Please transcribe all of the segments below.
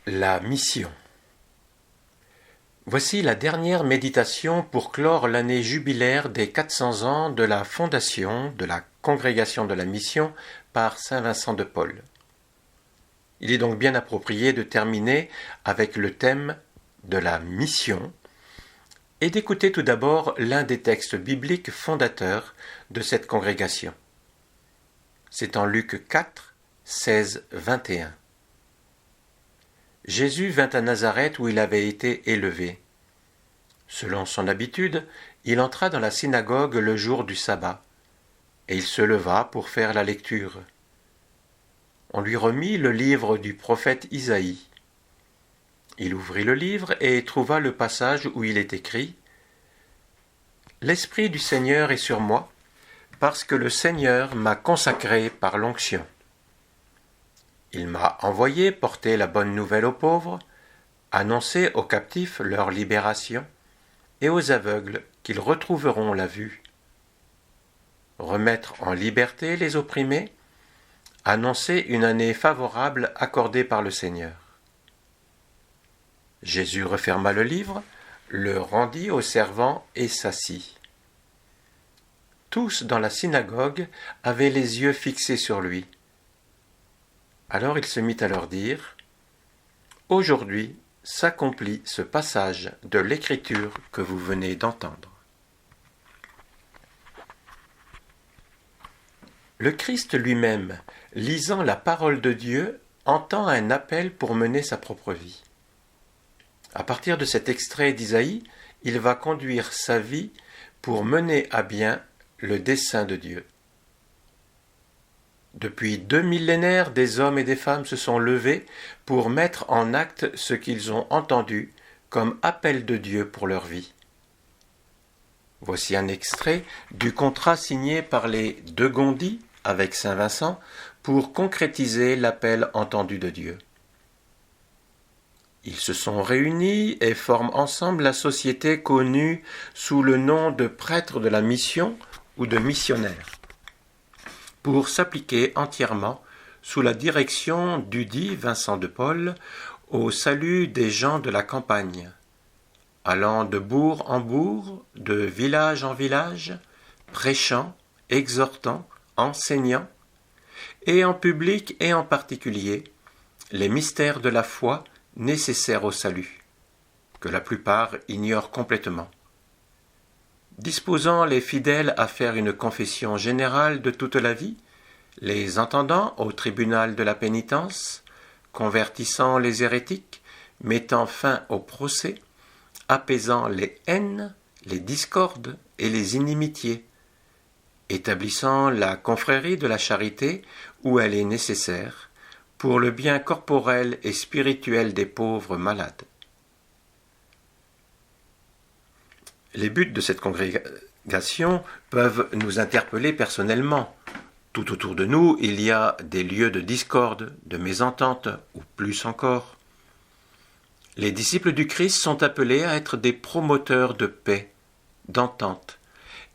La mission. Voici la dernière méditation pour clore l'année jubilaire des 400 ans de la fondation de la Congrégation de la Mission par saint Vincent de Paul. Il est donc bien approprié de terminer avec le thème de la mission et d'écouter tout d'abord l'un des textes bibliques fondateurs de cette congrégation. C'est en Luc 4, 16, 21. Jésus vint à Nazareth où il avait été élevé. Selon son habitude, il entra dans la synagogue le jour du sabbat, et il se leva pour faire la lecture. On lui remit le livre du prophète Isaïe. Il ouvrit le livre et trouva le passage où il est écrit « L'Esprit du Seigneur est sur moi, parce que le Seigneur m'a consacré par l'onction. Il m'a envoyé porter la bonne nouvelle aux pauvres, annoncer aux captifs leur libération et aux aveugles qu'ils retrouveront la vue, remettre en liberté les opprimés, annoncer une année favorable accordée par le Seigneur. » Jésus referma le livre, le rendit aux servants et s'assit. Tous dans la synagogue avaient les yeux fixés sur lui. Alors il se mit à leur dire « Aujourd'hui s'accomplit ce passage de l'Écriture que vous venez d'entendre. » Le Christ lui-même, lisant la parole de Dieu, entend un appel pour mener sa propre vie. À partir de cet extrait d'Isaïe, il va conduire sa vie pour mener à bien le dessein de Dieu. Depuis 2 millénaires, des hommes et des femmes se sont levés pour mettre en acte ce qu'ils ont entendu comme appel de Dieu pour leur vie. Voici un extrait du contrat signé par les deux Gondis avec saint Vincent pour concrétiser l'appel entendu de Dieu. Ils se sont réunis et forment ensemble la société connue sous le nom de prêtres de la mission ou de missionnaires, pour s'appliquer entièrement, sous la direction dudit Vincent de Paul, au salut des gens de la campagne, allant de bourg en bourg, de village en village, prêchant, exhortant, enseignant, et en public et en particulier, les mystères de la foi nécessaires au salut, que la plupart ignorent complètement, disposant les fidèles à faire une confession générale de toute la vie, les entendant au tribunal de la pénitence, convertissant les hérétiques, mettant fin au procès, apaisant les haines, les discordes et les inimitiés, établissant la confrérie de la charité où elle est nécessaire, pour le bien corporel et spirituel des pauvres malades. Les buts de cette congrégation peuvent nous interpeller personnellement. Tout autour de nous, il y a des lieux de discorde, de mésentente, ou plus encore. Les disciples du Christ sont appelés à être des promoteurs de paix, d'entente,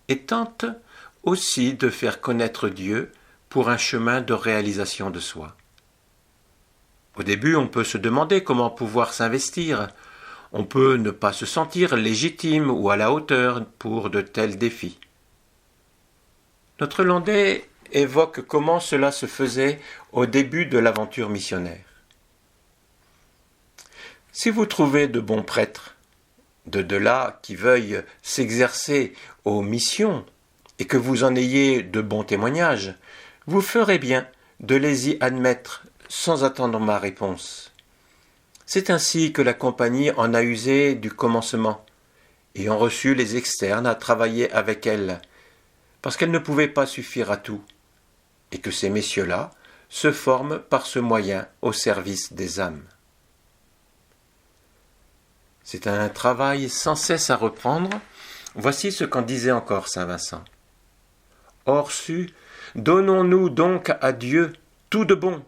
et tentent aussi de faire connaître Dieu pour un chemin de réalisation de soi. Au début, on peut se demander comment pouvoir s'investir. On peut ne pas se sentir légitime ou à la hauteur pour de tels défis. Notre Landais évoque comment cela se faisait au début de l'aventure missionnaire. Si vous trouvez de bons prêtres, de là qui veuillent s'exercer aux missions et que vous en ayez de bons témoignages, vous ferez bien de les y admettre sans attendre ma réponse. C'est ainsi que la compagnie en a usé du commencement, et ont reçu les externes à travailler avec elle, parce qu'elle ne pouvait pas suffire à tout, et que ces messieurs-là se forment par ce moyen au service des âmes. C'est un travail sans cesse à reprendre. Voici ce qu'en disait encore saint Vincent. « Orsu, donnons-nous donc à Dieu tout de bon.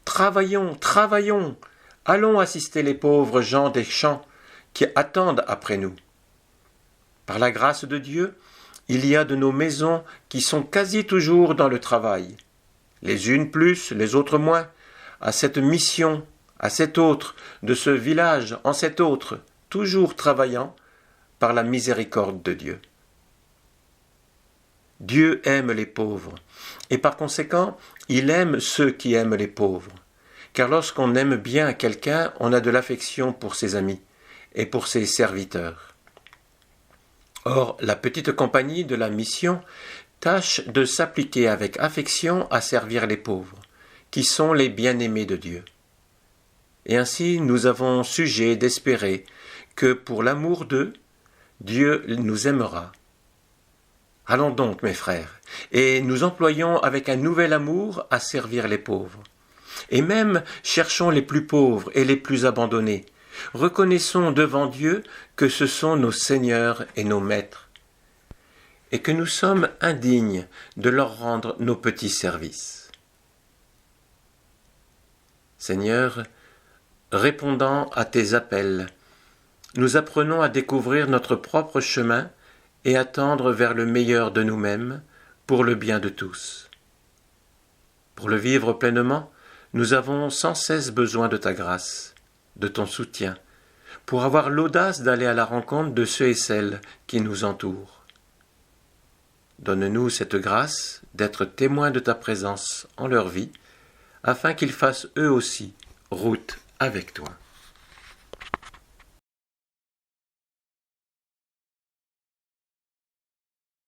Travaillons, travaillons. Allons assister les pauvres gens des champs qui attendent après nous. Par la grâce de Dieu, il y a de nos maisons qui sont quasi toujours dans le travail, les unes plus, les autres moins, à cette mission, à cet autre, de ce village en cet autre, toujours travaillant par la miséricorde de Dieu. Dieu aime les pauvres, et par conséquent, il aime ceux qui aiment les pauvres. Car lorsqu'on aime bien quelqu'un, on a de l'affection pour ses amis et pour ses serviteurs. Or, la petite compagnie de la mission tâche de s'appliquer avec affection à servir les pauvres, qui sont les bien-aimés de Dieu. Et ainsi, nous avons sujet d'espérer que, pour l'amour d'eux, Dieu nous aimera. Allons donc, mes frères, et nous employons avec un nouvel amour à servir les pauvres. Et même cherchons les plus pauvres et les plus abandonnés. Reconnaissons devant Dieu que ce sont nos seigneurs et nos maîtres, et que nous sommes indignes de leur rendre nos petits services. Seigneur, répondant à tes appels, nous apprenons à découvrir notre propre chemin et à tendre vers le meilleur de nous-mêmes pour le bien de tous. Pour le vivre pleinement, nous avons sans cesse besoin de ta grâce, de ton soutien, pour avoir l'audace d'aller à la rencontre de ceux et celles qui nous entourent. Donne-nous cette grâce d'être témoins de ta présence en leur vie, afin qu'ils fassent eux aussi route avec toi.